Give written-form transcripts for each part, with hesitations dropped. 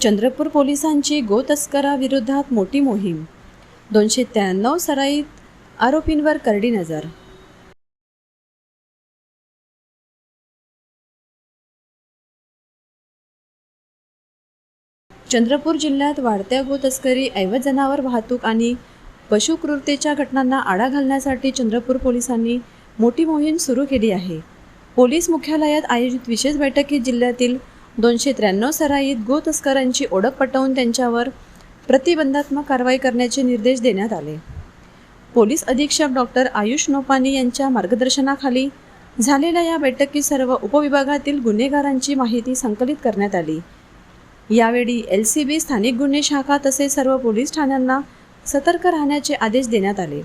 चंद्रपूर पोलिसांची गोतस्कराविरोधात मोठी मोहीम. 293 सराईत आरोपींवर करडी नजर. चंद्रपूर जिल्ह्यात वाढत्या गोतस्करी, अवैध जनावर वाहतूक आणि पशुक्रूरतेच्या घटनांना आळा घालण्यासाठी चंद्रपूर पोलिसांनी मोठी मोहीम सुरू केली आहे. पोलीस मुख्यालयात आयोजित विशेष बैठकीत जिल्ह्यातील 293 सराईत गोतस्करांची ओळख पटवून त्यांच्यावर प्रतिबंधात्मक कारवाई करण्याचे निर्देश देण्यात आले. पोलीस अधीक्षक डॉक्टर आयुष नोपानी यांच्या मार्गदर्शनाखाली झालेल्या या बैठकीत सर्व उपविभागातील गुन्हेगारांची माहिती संकलित करण्यात आली. यावेळी LCB, स्थानिक गुन्हे शाखा तसेच सर्व पोलीस ठाण्यांना सतर्क राहण्याचे आदेश देण्यात आले.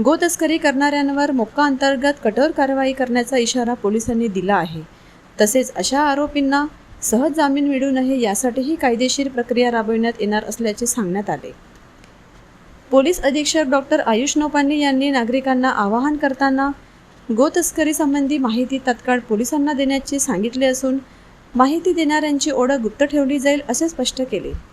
गोतस्करी करणाऱ्यांवर मोक्का अंतर्गत कठोर कारवाई करण्याचा इशारा पोलिसांनी दिला आहे. तसेच अशा आरोपींना सहज जामीन मिळू नये यासाठीही कायदेशीर प्रक्रिया राबविण्यात येणार असल्याचे सांगण्यात आले. पोलीस अधीक्षक डॉक्टर आयुष नोपानी यांनी नागरिकांना आवाहन करताना गोतस्करी संबंधी माहिती तात्काळ पोलिसांना देण्याचे सांगितले असून माहिती देणाऱ्यांची ओळख गुप्त ठेवली जाईल असे स्पष्ट केले.